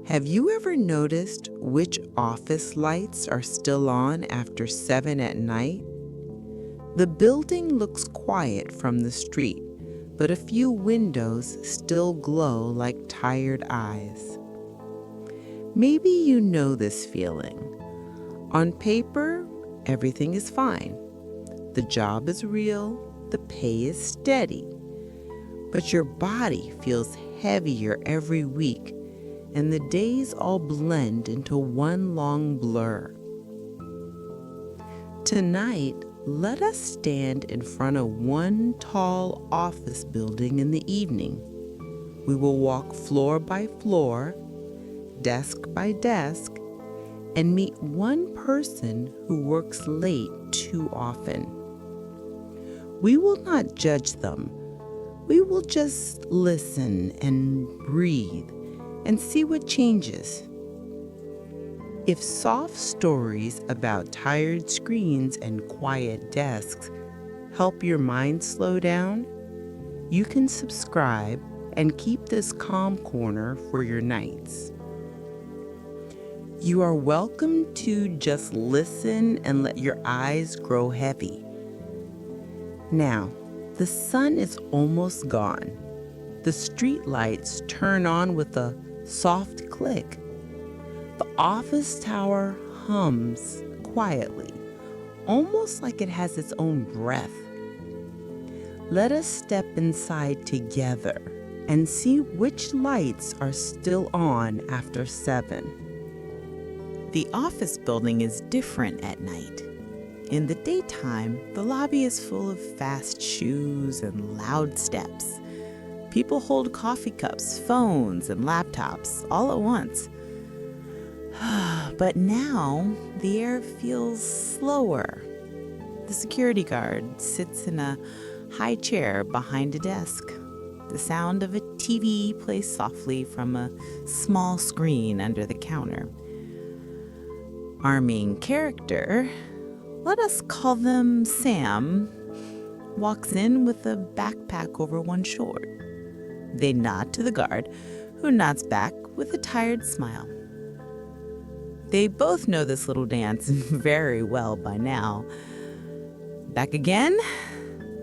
Have you ever noticed which office lights are still on after 7 at night? The building looks quiet from the street, but a few windows still glow like tired eyes. Maybe you know this feeling. On paper, everything is fine. The job is real, the pay is steady. But your body feels heavier every week, and the days all blend into one long blur. Tonight, let us stand in front of one tall office building in the evening. We will walk floor by floor, desk by desk, and meet one person who works late too often. We will not judge them. We will just listen and breathe and see what changes. If soft stories about tired screens and quiet desks help your mind slow down, you can subscribe and keep this calm corner for your nights. You are welcome to just listen and let your eyes grow heavy. Now, the sun is almost gone. The street lights turn on with a soft click. The office tower hums quietly, almost like it has its own breath. Let us step inside together and see which lights are still on after 7. The office building is different at night. In the daytime, the lobby is full of fast shoes and loud steps. People hold coffee cups, phones, and laptops all at once. But now, the air feels slower. The security guard sits in a high chair behind a desk. The sound of a TV plays softly from a small screen under the counter. Our main character, let us call them Sam, walks in with a backpack over one shoulder. They nod to the guard, who nods back with a tired smile. They both know this little dance very well by now. Back again?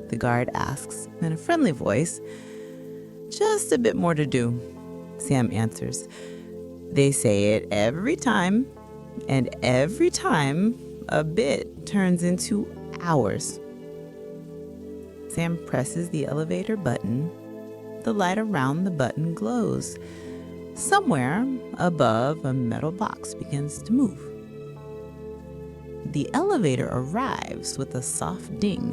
The guard asks in a friendly voice. Just a bit more to do, Sam answers. They say it every time, and every time a bit turns into hours. Sam presses the elevator button. The light around the button glows. Somewhere above, a metal box begins to move. The elevator arrives with a soft ding.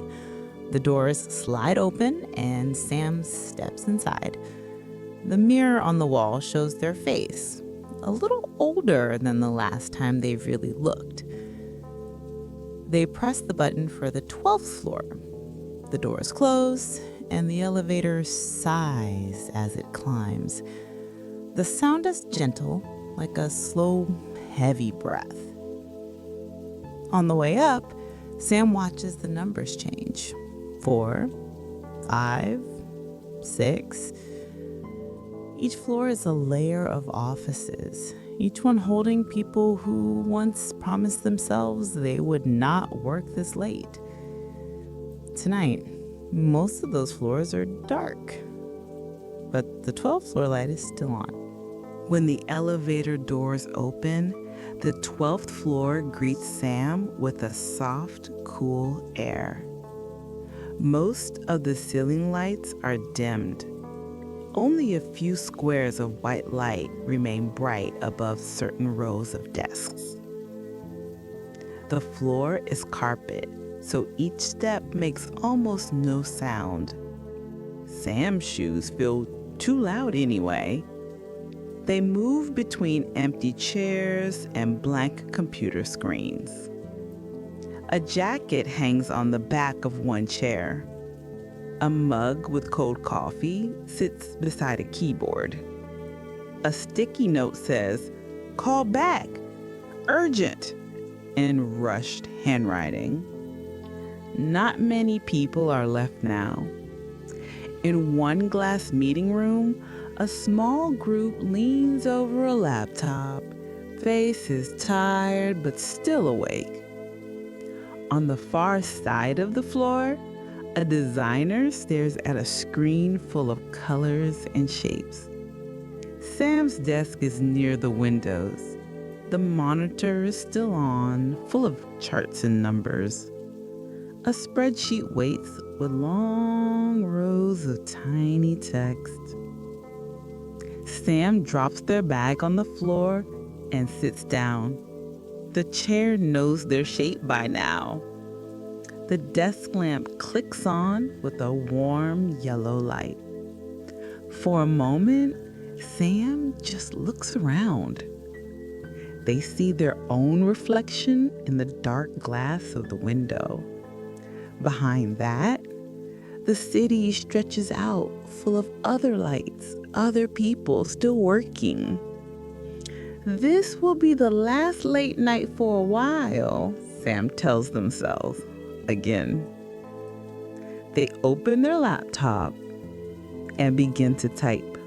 The doors slide open and Sam steps inside. The mirror on the wall shows their face, a little older than the last time they really looked. They press the button for the 12th floor. The doors close and the elevator sighs as it climbs. The sound is gentle, like a slow, heavy breath. On the way up, Sam watches the numbers change. 4, 5, 6. Each floor is a layer of offices, each one holding people who once promised themselves they would not work this late. Tonight, most of those floors are dark, but the 12th floor light is still on. When the elevator doors open, the 12th floor greets Sam with a soft, cool air. Most of the ceiling lights are dimmed. Only a few squares of white light remain bright above certain rows of desks. The floor is carpet, so each step makes almost no sound. Sam's shoes feel too loud anyway. They move between empty chairs and blank computer screens. A jacket hangs on the back of one chair. A mug with cold coffee sits beside a keyboard. A sticky note says, "Call back, urgent," in rushed handwriting. Not many people are left now. In one glass meeting room, A small group leans over a laptop, face is tired but still awake. On the far side of the floor, a designer stares at a screen full of colors and shapes. Sam's desk is near the windows. The monitor is still on, full of charts and numbers. A spreadsheet waits with long rows of tiny text. Sam drops their bag on the floor and sits down. The chair knows their shape by now. The desk lamp clicks on with a warm yellow light. For a moment, Sam just looks around. They see their own reflection in the dark glass of the window. Behind that, the city stretches out, full of other lights, other people still working. This will be the last late night for a while, Sam tells themselves again. They open their laptop and begin to type.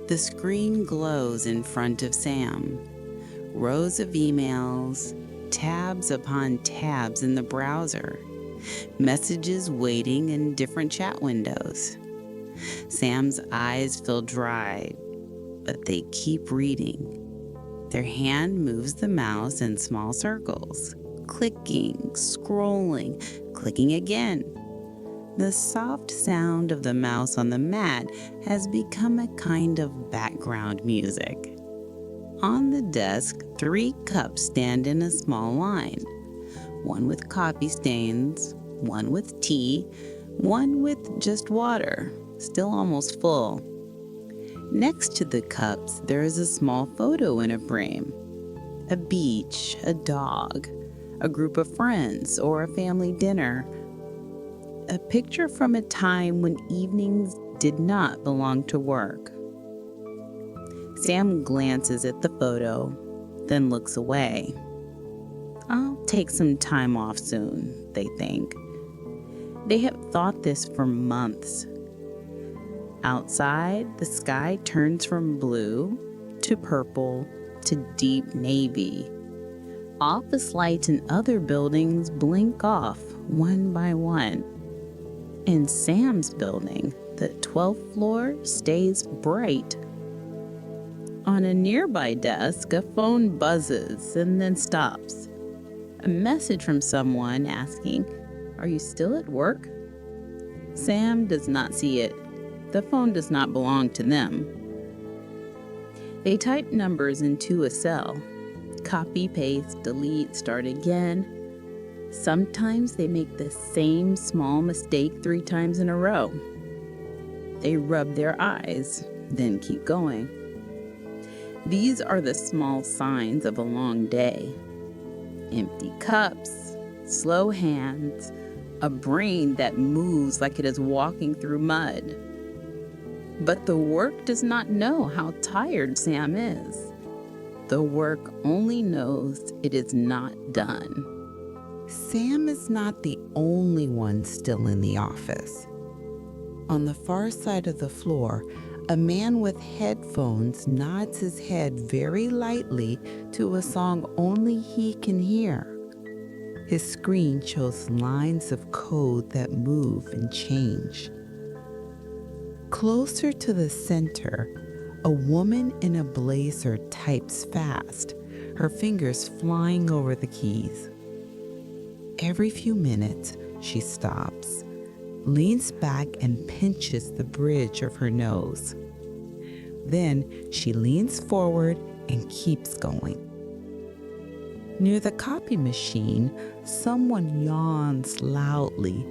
The screen glows in front of Sam. Rows of emails, tabs upon tabs in the browser, messages waiting in different chat windows. Sam's eyes feel dry, but they keep reading. Their hand moves the mouse in small circles, clicking, scrolling, clicking again. The soft sound of the mouse on the mat has become a kind of background music. On the desk, 3 cups stand in a small line. One with coffee stains, one with tea, one with just water, still almost full. Next to the cups, there is a small photo in a frame. A beach, a dog, a group of friends, or a family dinner. A picture from a time when evenings did not belong to work. Sam glances at the photo, then looks away. I'll take some time off soon, they think. They have thought this for months. Outside, the sky turns from blue to purple to deep navy. Office lights in other buildings blink off one by one. In Sam's building, the 12th floor stays bright. On a nearby desk, a phone buzzes and then stops. A message from someone asking, "Are you still at work?" Sam does not see it. The phone does not belong to them. They type numbers into a cell. Copy, paste, delete, start again. Sometimes they make the same small mistake 3 times in a row. They rub their eyes, then keep going. These are the small signs of a long day. Empty cups, slow hands, a brain that moves like it is walking through mud. But the work does not know how tired Sam is. The work only knows it is not done. Sam is not the only one still in the office. On the far side of the floor, a man with headphones nods his head very lightly to a song only he can hear. His screen shows lines of code that move and change. Closer to the center, a woman in a blazer types fast, her fingers flying over the keys. Every few minutes, she stops, leans back and pinches the bridge of her nose. Then she leans forward and keeps going. Near the copy machine, someone yawns loudly,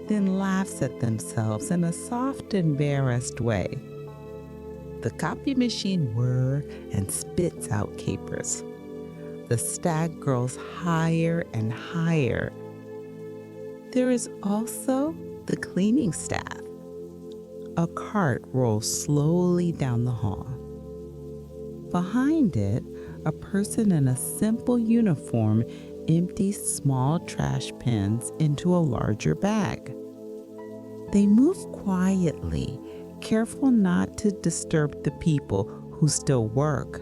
then laughs at themselves in a soft, embarrassed way. The copy machine whirs and spits out capers. The stack grows higher and higher. There is also the cleaning staff. A cart rolls slowly down the hall. Behind it, a person in a simple uniform empties small trash bins into a larger bag. They move quietly, careful not to disturb the people who still work.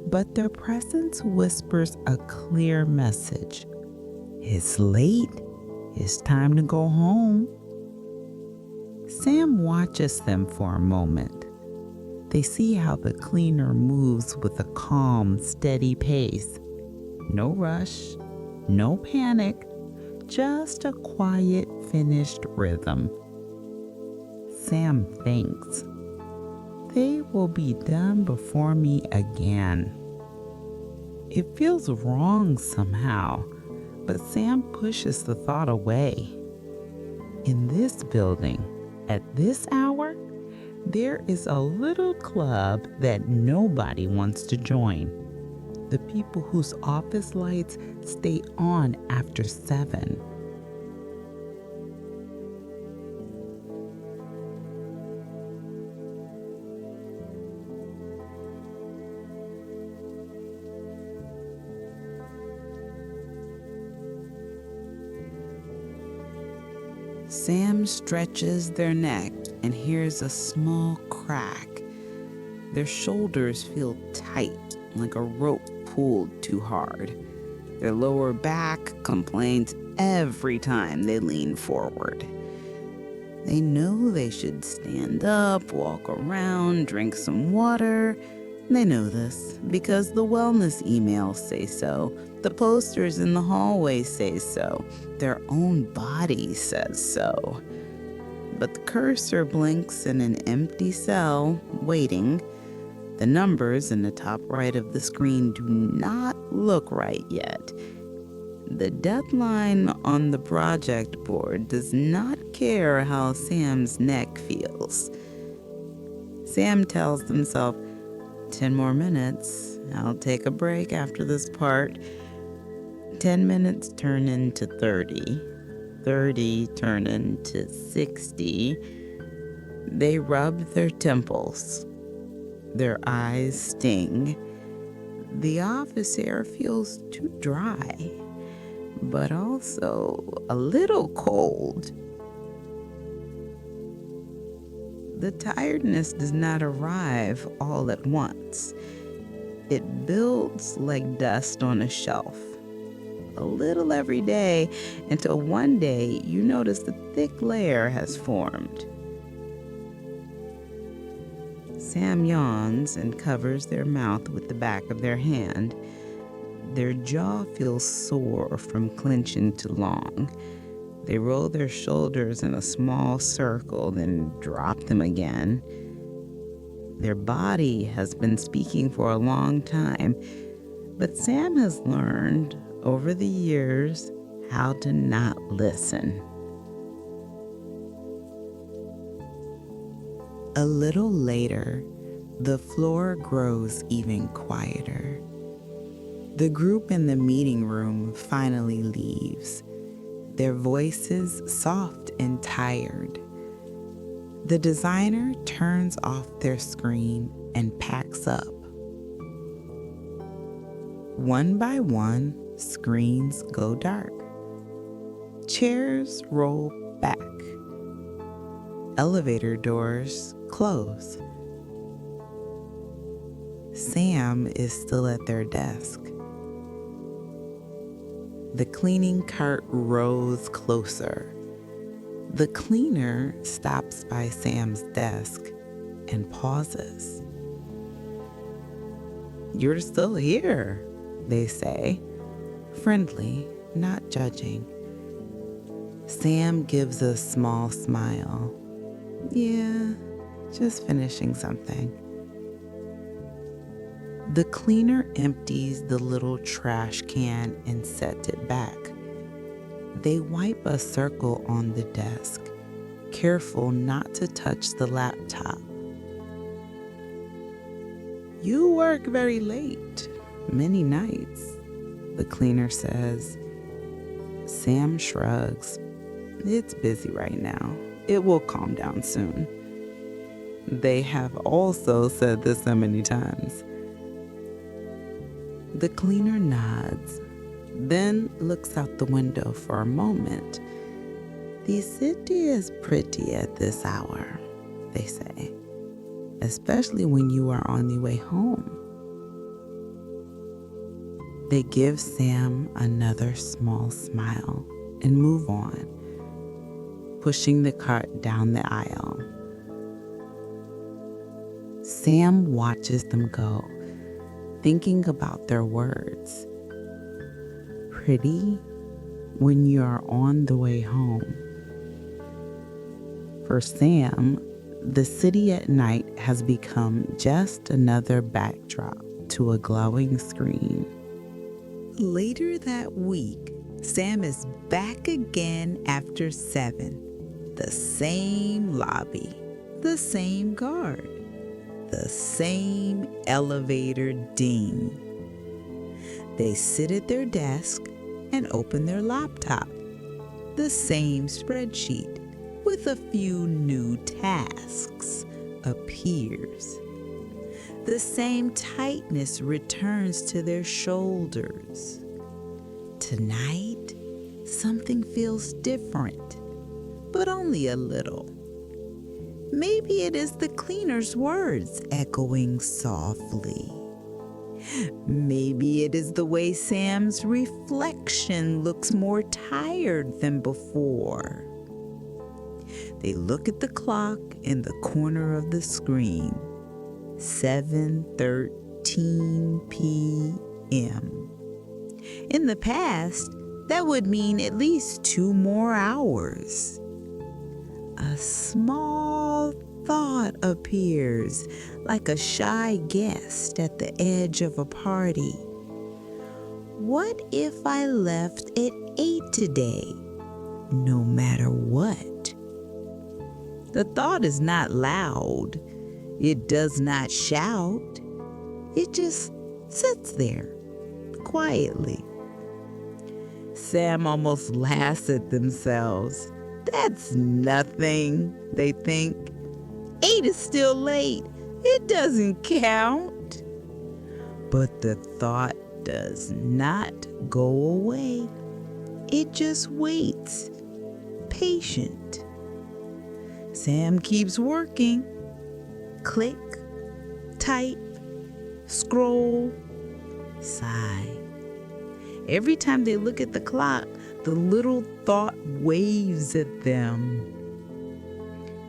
But their presence whispers a clear message. It's late. It's time to go home. Sam watches them for a moment. They see how the cleaner moves with a calm, steady pace. No rush, no panic, just a quiet, finished rhythm. Sam thinks, they will be done before me again. It feels wrong somehow, but Sam pushes the thought away. In this building, at this hour, there is a little club that nobody wants to join. The people whose office lights stay on after 7. Sam stretches their neck and hears a small crack. Their shoulders feel tight, like a rope pulled too hard. Their lower back complains every time they lean forward. They know they should stand up, walk around, drink some water. They know this because the wellness emails say so. The posters in the hallway say so. Their own body says so. But the cursor blinks in an empty cell, waiting. The numbers in the top right of the screen do not look right yet. The deadline on the project board does not care how Sam's neck feels. Sam tells himself, 10 more minutes. I'll take a break after this part. 10 minutes turn into 30. 30 turn into 60. They rub their temples. Their eyes sting. The office air feels too dry, but also a little cold. The tiredness does not arrive all at once. It builds like dust on a shelf, a little every day, until one day you notice a thick layer has formed. Sam yawns and covers their mouth with the back of their hand. Their jaw feels sore from clenching too long. They roll their shoulders in a small circle, then drop them again. Their body has been speaking for a long time, but Sam has learned over the years how to not listen. A little later, the floor grows even quieter. The group in the meeting room finally leaves, their voices soft and tired. The designer turns off their screen and packs up. One by one, screens go dark. Chairs roll back. Elevator doors close. Sam is still at their desk. The cleaning cart rows closer. The cleaner stops by Sam's desk and pauses. "You're still here," they say, friendly, not judging. Sam gives a small smile. "Yeah, just finishing something." The cleaner empties the little trash can and sets it back. They wipe a circle on the desk, careful not to touch the laptop. "You work very late, many nights," the cleaner says. Sam shrugs. "It's busy right now. It will calm down soon." They have also said this so many times. The cleaner nods, then looks out the window for a moment. "The city is pretty at this hour," they say, especially when you are on the way home. They give Sam another small smile and move on, pushing the cart down the aisle. Sam watches them go, thinking about their words. Pretty when you're on the way home. For Sam, the city at night has become just another backdrop to a glowing screen. Later that week, Sam is back again after 7. The same lobby, the same guard, the same elevator ding. They sit at their desk and open their laptop. The same spreadsheet with a few new tasks appears. The same tightness returns to their shoulders. Tonight, something feels different, but only a little. Maybe it is the cleaner's words echoing softly. Maybe it is the way Sam's reflection looks more tired than before. They look at the clock in the corner of the screen. 7:13 p.m. In the past, that would mean at least 2 more hours. A small thought appears like a shy guest at the edge of a party. What if I left at 8 today, no matter what? The thought is not loud. It does not shout. It just sits there, quietly. Sam almost laughs at themselves. That's nothing, they think. 8 is still late. It doesn't count. But the thought does not go away. It just waits, patient. Sam keeps working. Click, type, scroll, sigh. Every time they look at the clock, the little thought waves at them.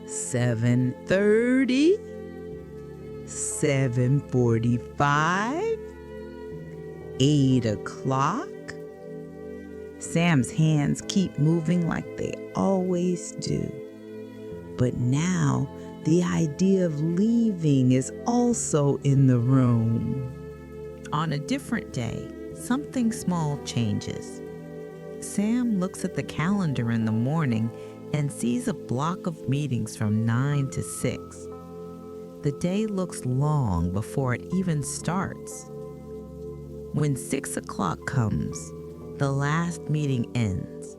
7:30, 7:45, 8 o'clock. Sam's hands keep moving like they always do. But now, the idea of leaving is also in the room. On a different day, something small changes. Sam looks at the calendar in the morning and sees a block of meetings from 9 to 6. The day looks long before it even starts. When 6 o'clock comes, the last meeting ends.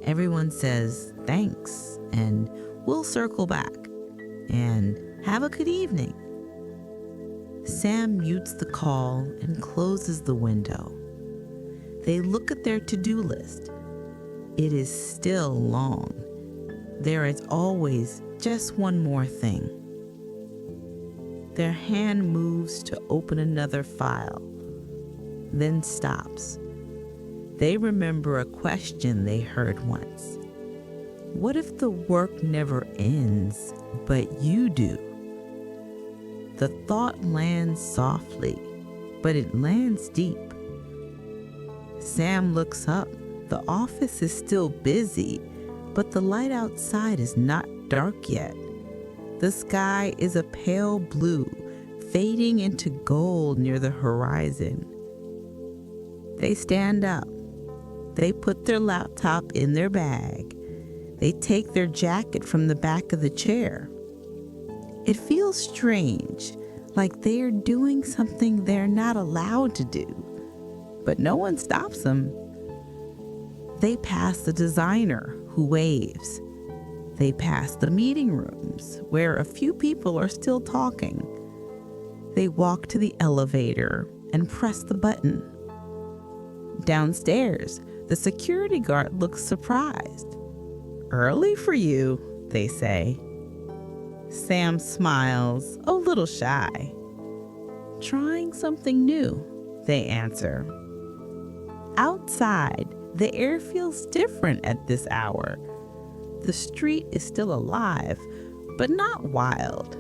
Everyone says thanks and we'll circle back and have a good evening. Sam mutes the call and closes the window. They look at their to-do list. It is still long. There is always just one more thing. Their hand moves to open another file, then stops. They remember a question they heard once. What if the work never ends, but you do? The thought lands softly, but it lands deep. Sam looks up. The office is still busy, but the light outside is not dark yet. The sky is a pale blue, fading into gold near the horizon. They stand up. They put their laptop in their bag. They take their jacket from the back of the chair. It feels strange, like they are doing something they're not allowed to do, but no one stops them. They pass the designer, who waves. They pass the meeting rooms, where a few people are still talking. They walk to the elevator and press the button. Downstairs, the security guard looks surprised. Early for you, they say. Sam smiles, a little shy. Trying something new, they answer. Outside, the air feels different at this hour. The street is still alive, but not wild.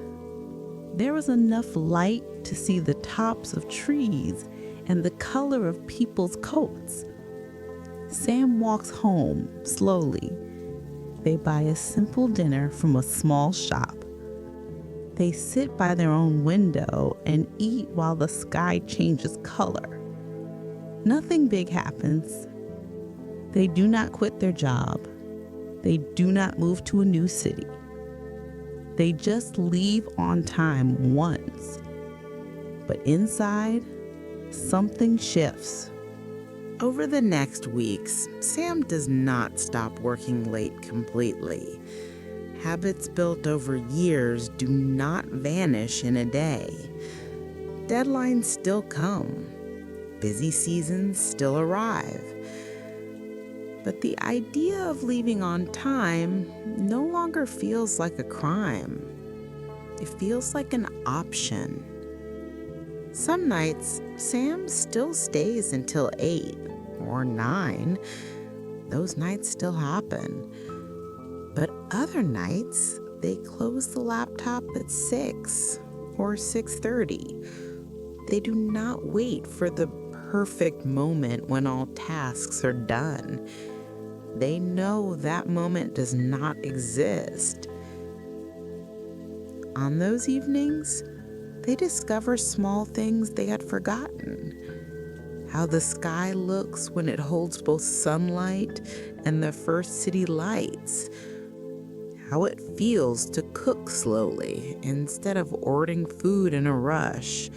There was enough light to see the tops of trees and the color of people's coats. Sam walks home slowly. They buy a simple dinner from a small shop. They sit by their own window and eat while the sky changes color. Nothing big happens. They do not quit their job. They do not move to a new city. They just leave on time once. But inside, something shifts. Over the next weeks, Sam does not stop working late completely. Habits built over years do not vanish in a day. Deadlines still come. Busy seasons still arrive. But the idea of leaving on time no longer feels like a crime. It feels like an option. Some nights, Sam still stays until 8 or 9. Those nights still happen. But other nights, they close the laptop at 6 or 6:30. They do not wait for the perfect moment when all tasks are done. They know that moment does not exist. On those evenings, they discover small things they had forgotten. How the sky looks when it holds both sunlight and the first city lights. How it feels to cook slowly instead of ordering food in a rush.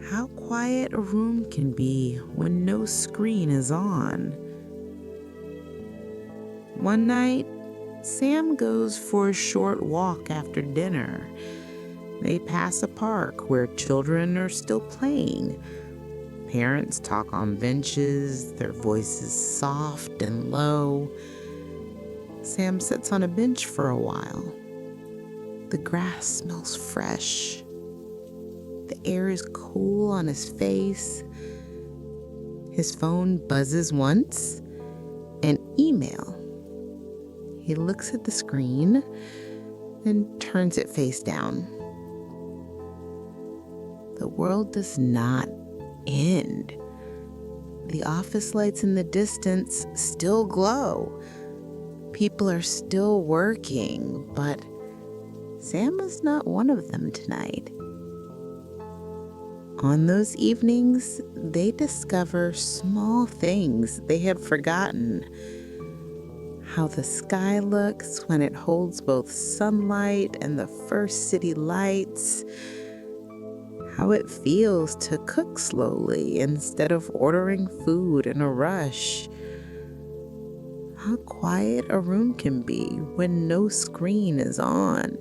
How quiet a room can be when no screen is on. One night, Sam goes for a short walk after dinner. They pass a park where children are still playing. Parents talk on benches, their voices soft and low. Sam sits on a bench for a while. The grass smells fresh. The air is cool on his face. His phone buzzes once. An email. He looks at the screen, then turns it face down. The world does not end. The office lights in the distance still glow. People are still working, but Sam is not one of them tonight. On those evenings, they discover small things they had forgotten. How the sky looks when it holds both sunlight and the first city lights. How it feels to cook slowly instead of ordering food in a rush. How quiet a room can be when no screen is on.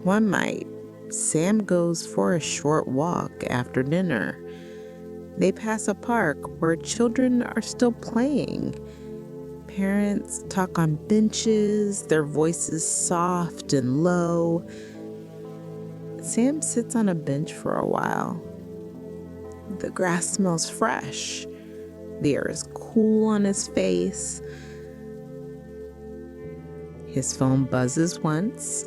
One night, Sam goes for a short walk after dinner. They pass a park where children are still playing. Parents talk on benches, their voices soft and low. Sam sits on a bench for a while. The grass smells fresh. The air is cool on his face. His phone buzzes once.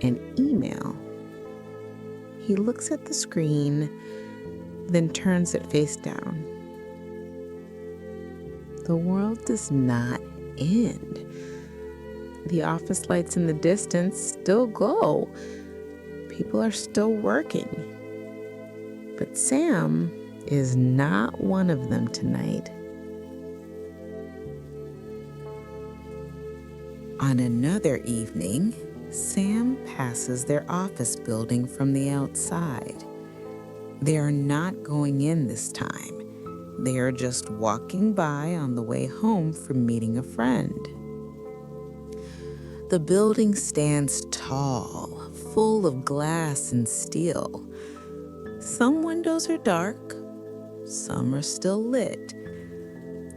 An email. He looks at the screen, then turns it face down. The world does not end. The office lights in the distance still glow. People are still working. But Sam is not one of them tonight. On another evening, Sam passes their office building from the outside. They are not going in this time. They are just walking by on the way home from meeting a friend. The building stands tall, full of glass and steel. Some windows are dark, some are still lit.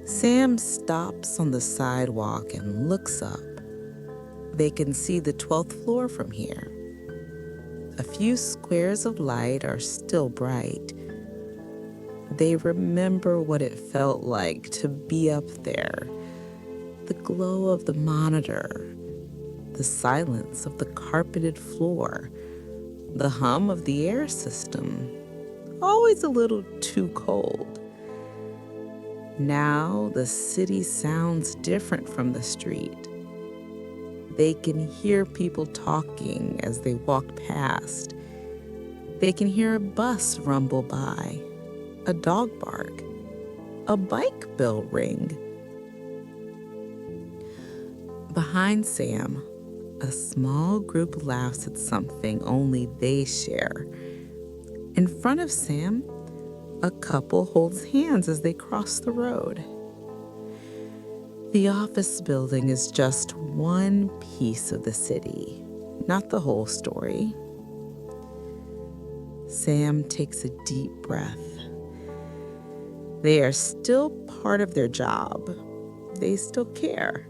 Sam stops on the sidewalk and looks up. They can see the 12th floor from here. A few squares of light are still bright. They remember what it felt like to be up there. The glow of the monitor, the silence of the carpeted floor, the hum of the air system, always a little too cold. Now the city sounds different from the street. They can hear people talking as they walk past. They can hear a bus rumble by, a dog bark, a bike bell ring. Behind Sam, a small group laughs at something only they share. In front of Sam, a couple holds hands as they cross the road. The office building is just one piece of the city, not the whole story. Sam takes a deep breath. They are still part of their job. They still care.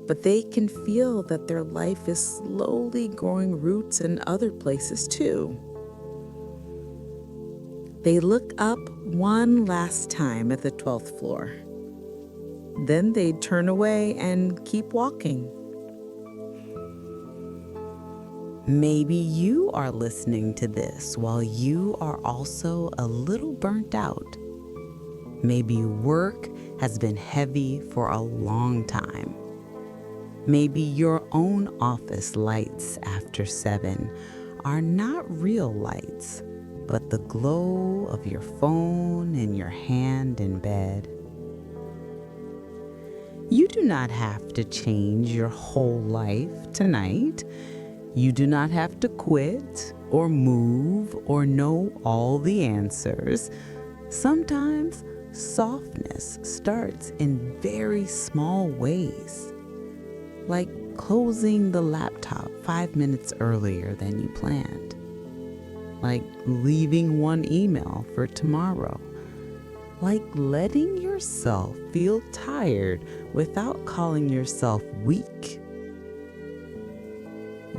But they can feel that their life is slowly growing roots in other places too. They look up one last time at the 12th floor. Then they turn away and keep walking. Maybe you are listening to this while you are also a little burnt out. Maybe work has been heavy for a long time. Maybe your own office lights after 7 are not real lights, but the glow of your phone in your hand in bed. You do not have to change your whole life tonight. You do not have to quit or move or know all the answers. Sometimes softness starts in very small ways, like closing the laptop 5 minutes earlier than you planned, like leaving one email for tomorrow, like letting yourself feel tired without calling yourself weak.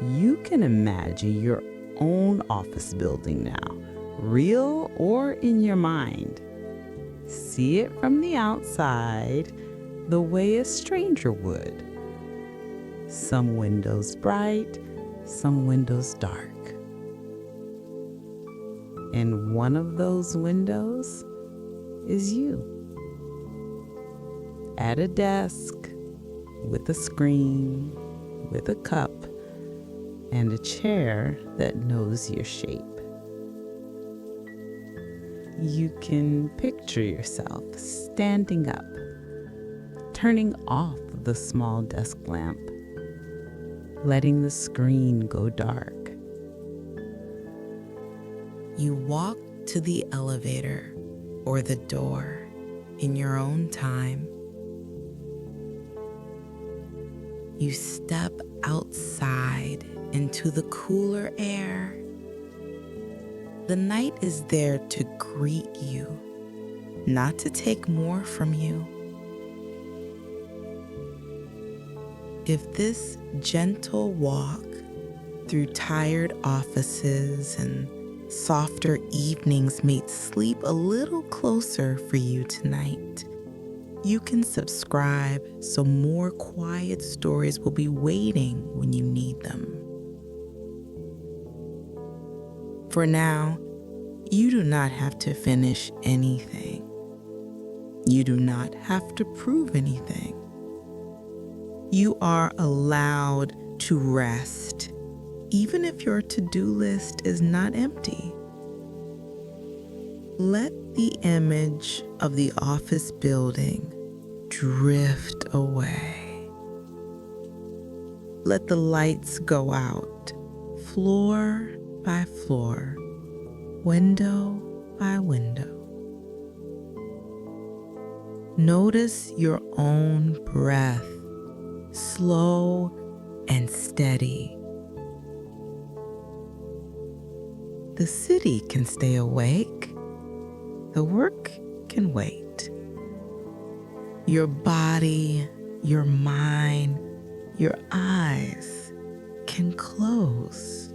You can imagine your own office building now, real or in your mind. See it from the outside the way a stranger would. Some windows bright, some windows dark. And one of those windows is you. At a desk, with a screen, with a cup, and a chair that knows your shape. You can picture yourself standing up, turning off the small desk lamp, letting the screen go dark. You walk to the elevator or the door in your own time. You step outside into the cooler air. The night is there to greet you, not to take more from you. If this gentle walk through tired offices and softer evenings made sleep a little closer for you tonight, you can subscribe so more quiet stories will be waiting when you need them. For now, you do not have to finish anything. You do not have to prove anything. You are allowed to rest, even if your to-do list is not empty. Let the image of the office building drift away. Let the lights go out, floor by floor, window by window. Notice your own breath, slow and steady. The city can stay awake. The work can wait. Your body, your mind, Your eyes can close.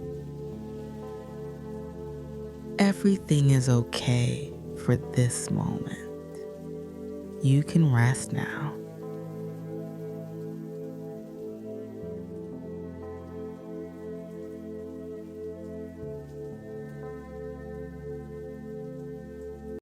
Everything is okay for this moment. You can rest now.